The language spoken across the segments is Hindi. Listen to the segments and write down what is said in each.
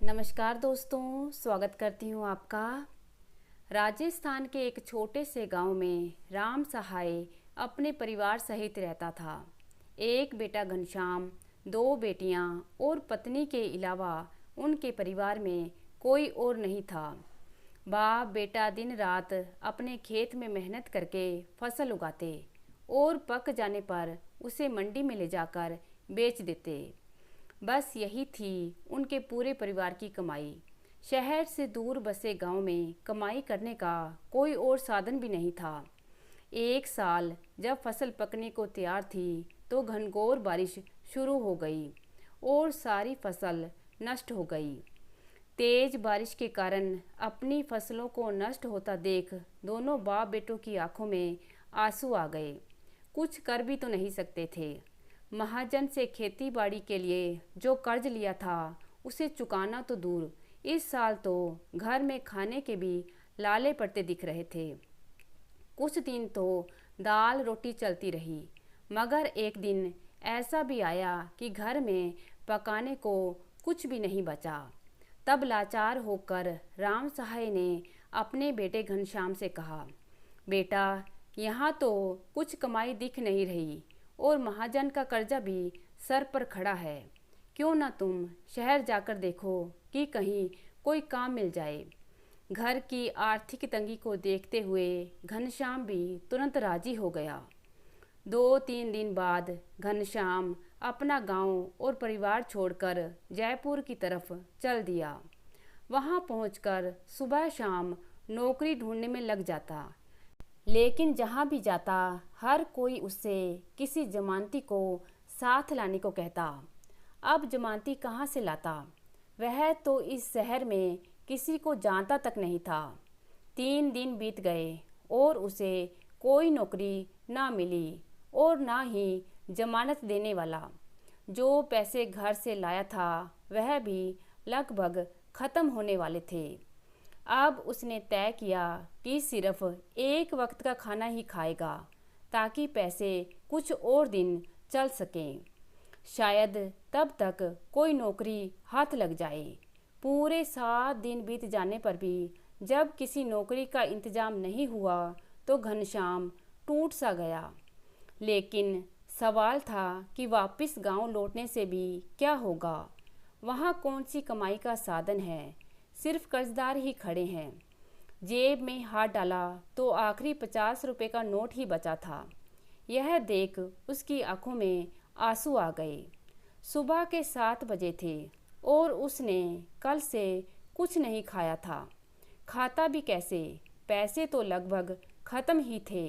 नमस्कार दोस्तों, स्वागत करती हूँ आपका। राजस्थान के एक छोटे से गांव में राम सहाय अपने परिवार सहित रहता था। एक बेटा घनश्याम, दो बेटियाँ और पत्नी के अलावा उनके परिवार में कोई और नहीं था। बाप बेटा दिन रात अपने खेत में मेहनत करके फसल उगाते और पक जाने पर उसे मंडी में ले जाकर बेच देते। बस यही थी उनके पूरे परिवार की कमाई। शहर से दूर बसे गांव में कमाई करने का कोई और साधन भी नहीं था। एक साल जब फसल पकने को तैयार थी तो घनघोर बारिश शुरू हो गई और सारी फसल नष्ट हो गई। तेज बारिश के कारण अपनी फसलों को नष्ट होता देख दोनों बाप बेटों की आंखों में आंसू आ गए। कुछ कर भी तो नहीं सकते थे। महाजन से खेती बाड़ी के लिए जो कर्ज लिया था उसे चुकाना तो दूर, इस साल तो घर में खाने के भी लाले पड़ते दिख रहे थे। कुछ दिन तो दाल रोटी चलती रही, मगर एक दिन ऐसा भी आया कि घर में पकाने को कुछ भी नहीं बचा। तब लाचार होकर राम सहाय ने अपने बेटे घनश्याम से कहा, बेटा, यहाँ तो कुछ कमाई दिख नहीं रही और महाजन का कर्जा भी सर पर खड़ा है। क्यों ना तुम शहर जाकर देखो कि कहीं कोई काम मिल जाए। घर की आर्थिक तंगी को देखते हुए घनश्याम भी तुरंत राजी हो गया। 2-3 दिन बाद घनश्याम अपना गांव और परिवार छोड़कर जयपुर की तरफ चल दिया। वहां पहुंचकर सुबह शाम नौकरी ढूंढने में लग जाता, लेकिन जहाँ भी जाता हर कोई उससे किसी जमानती को साथ लाने को कहता। अब जमानती कहाँ से लाता? वह तो इस शहर में किसी को जानता तक नहीं था। 3 दिन बीत गए और उसे कोई नौकरी ना मिली और ना ही जमानत देने वाला। जो पैसे घर से लाया था वह भी लगभग ख़त्म होने वाले थे। अब उसने तय किया कि सिर्फ एक वक्त का खाना ही खाएगा ताकि पैसे कुछ और दिन चल सकें। शायद तब तक कोई नौकरी हाथ लग जाए। पूरे 7 दिन बीत जाने पर भी जब किसी नौकरी का इंतजाम नहीं हुआ तो घनश्याम टूट सा गया। लेकिन सवाल था कि वापस गांव लौटने से भी क्या होगा। वहाँ कौन सी कमाई का साधन है, सिर्फ कर्जदार ही खड़े हैं। जेब में हाथ डाला तो आखिरी 50 रुपए का नोट ही बचा था। यह देख उसकी आंखों में आंसू आ गए। सुबह के 7 बजे थे और उसने कल से कुछ नहीं खाया था। खाता भी कैसे, पैसे तो लगभग ख़त्म ही थे।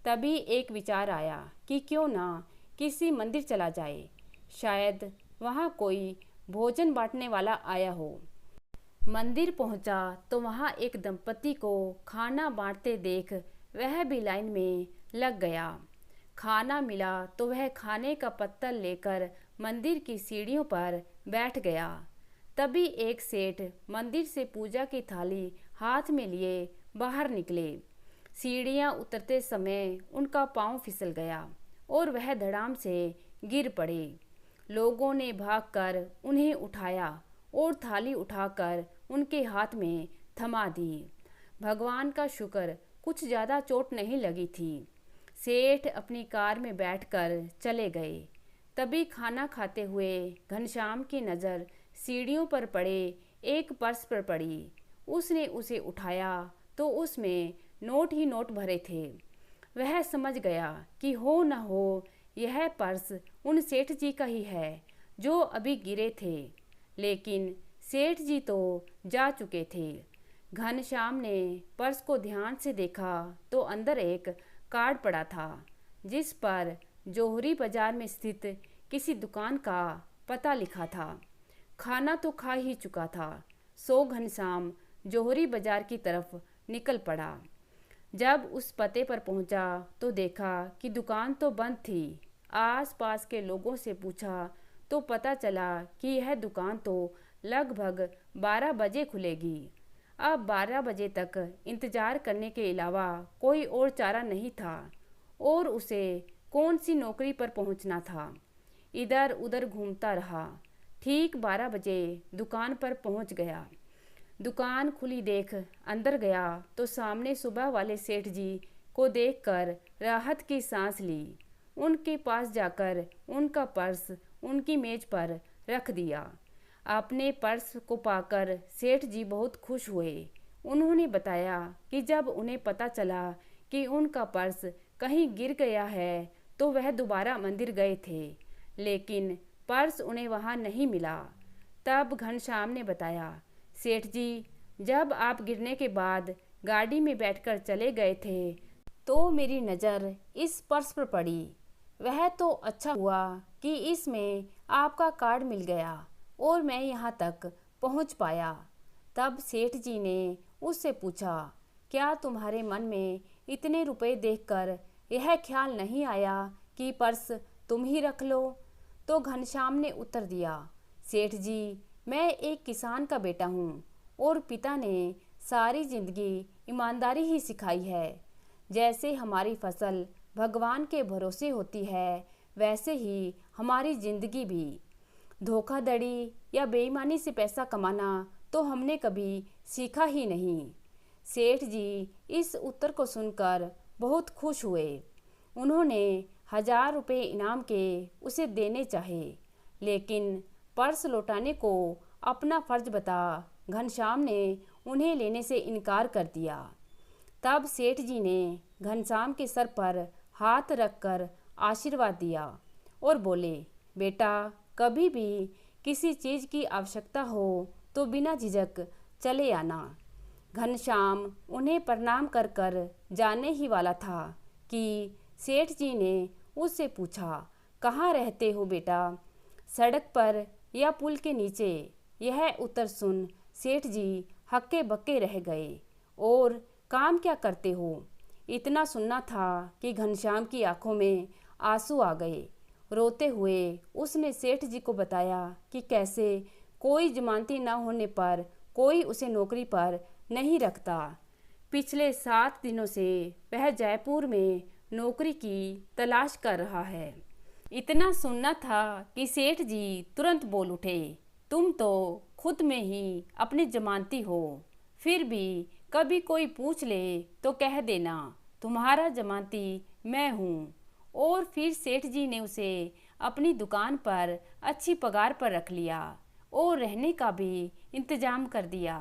तभी एक विचार आया कि क्यों ना किसी मंदिर चला जाए, शायद वहाँ कोई भोजन बांटने वाला आया हो। मंदिर पहुंचा तो वहां एक दंपति को खाना बांटते देख वह भी लाइन में लग गया। खाना मिला तो वह खाने का पत्तल लेकर मंदिर की सीढ़ियों पर बैठ गया। तभी एक सेठ मंदिर से पूजा की थाली हाथ में लिए बाहर निकले। सीढ़ियां उतरते समय उनका पांव फिसल गया और वह धड़ाम से गिर पड़े। लोगों ने भागकर उन्हें उठाया और थाली उठाकर उनके हाथ में थमा दी। भगवान का शुक्र कुछ ज़्यादा चोट नहीं लगी थी। सेठ अपनी कार में बैठकर चले गए। तभी खाना खाते हुए घनश्याम की नज़र सीढ़ियों पर पड़े एक पर्स पर पड़ी। उसने उसे उठाया तो उसमें नोट ही नोट भरे थे। वह समझ गया कि हो न हो यह पर्स उन सेठ जी का ही है जो अभी गिरे थे। लेकिन सेठ जी तो जा चुके थे। घनश्याम ने पर्स को ध्यान से देखा तो अंदर एक कार्ड पड़ा था जिस पर जोहरी बाजार में स्थित किसी दुकान का पता लिखा था। खाना तो खा ही चुका था, सो घनश्याम जोहरी बाजार की तरफ निकल पड़ा। जब उस पते पर पहुंचा तो देखा कि दुकान तो बंद थी। आस-पास के लोगों से पूछा तो पता चला कि यह दुकान तो लगभग 12 बजे खुलेगी। अब 12 बजे तक इंतज़ार करने के अलावा कोई और चारा नहीं था और उसे कौन सी नौकरी पर पहुंचना था। इधर उधर घूमता रहा। ठीक 12 बजे दुकान पर पहुंच गया। दुकान खुली देख अंदर गया तो सामने सुबह वाले सेठ जी को देखकर राहत की सांस ली। उनके पास जाकर उनका पर्स उनकी मेज पर रख दिया। अपने पर्स को पाकर सेठ जी बहुत खुश हुए। उन्होंने बताया कि जब उन्हें पता चला कि उनका पर्स कहीं गिर गया है तो वह दोबारा मंदिर गए थे, लेकिन पर्स उन्हें वहाँ नहीं मिला। तब घनश्याम ने बताया, सेठ जी, जब आप गिरने के बाद गाड़ी में बैठकर चले गए थे तो मेरी नज़र इस पर्स पर पड़ी। वह तो अच्छा हुआ कि इसमें आपका कार्ड मिल गया और मैं यहाँ तक पहुँच पाया। तब सेठ जी ने उससे पूछा, क्या तुम्हारे मन में इतने रुपए देखकर यह ख्याल नहीं आया कि पर्स तुम ही रख लो? तो घनश्याम ने उत्तर दिया, सेठ जी, मैं एक किसान का बेटा हूँ और पिता ने सारी जिंदगी ईमानदारी ही सिखाई है। जैसे हमारी फसल भगवान के भरोसे होती है, वैसे ही हमारी जिंदगी भी। धोखाधड़ी या बेईमानी से पैसा कमाना तो हमने कभी सीखा ही नहीं। सेठ जी इस उत्तर को सुनकर बहुत खुश हुए। उन्होंने 1000 रुपये इनाम के उसे देने चाहे, लेकिन पर्स लौटाने को अपना फर्ज बता घनश्याम ने उन्हें लेने से इनकार कर दिया। तब सेठ जी ने घनश्याम के सर पर हाथ रखकर आशीर्वाद दिया और बोले, बेटा, कभी भी किसी चीज़ की आवश्यकता हो तो बिना झिझक चले आना। घनश्याम उन्हें प्रणाम कर कर जाने ही वाला था कि सेठ जी ने उससे पूछा, कहाँ रहते हो बेटा, सड़क पर या पुल के नीचे? यह उत्तर सुन सेठ जी हक्के बक्के रह गए। और काम क्या करते हो? इतना सुनना था कि घनश्याम की आंखों में आंसू आ गए। रोते हुए उसने सेठ जी को बताया कि कैसे कोई जमानती न होने पर कोई उसे नौकरी पर नहीं रखता। पिछले 7 दिनों से वह जयपुर में नौकरी की तलाश कर रहा है। इतना सुनना था कि सेठ जी तुरंत बोल उठे, तुम तो खुद में ही अपनी जमानती हो, फिर भी कभी कोई पूछ ले तो कह देना तुम्हारा जमानती मैं हूँ। और फिर सेठ जी ने उसे अपनी दुकान पर अच्छी पगार पर रख लिया और रहने का भी इंतजाम कर दिया।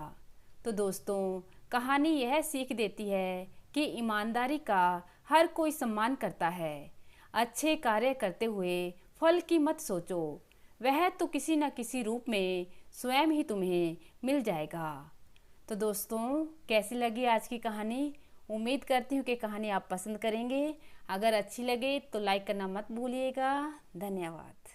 तो दोस्तों, कहानी यह सीख देती है कि ईमानदारी का हर कोई सम्मान करता है। अच्छे कार्य करते हुए फल की मत सोचो, वह तो किसी न किसी रूप में स्वयं ही तुम्हें मिल जाएगा। तो दोस्तों, कैसी लगी आज की कहानी? उम्मीद करती हूँ कि कहानी आप पसंद करेंगे। अगर अच्छी लगे तो लाइक करना मत भूलिएगा। धन्यवाद।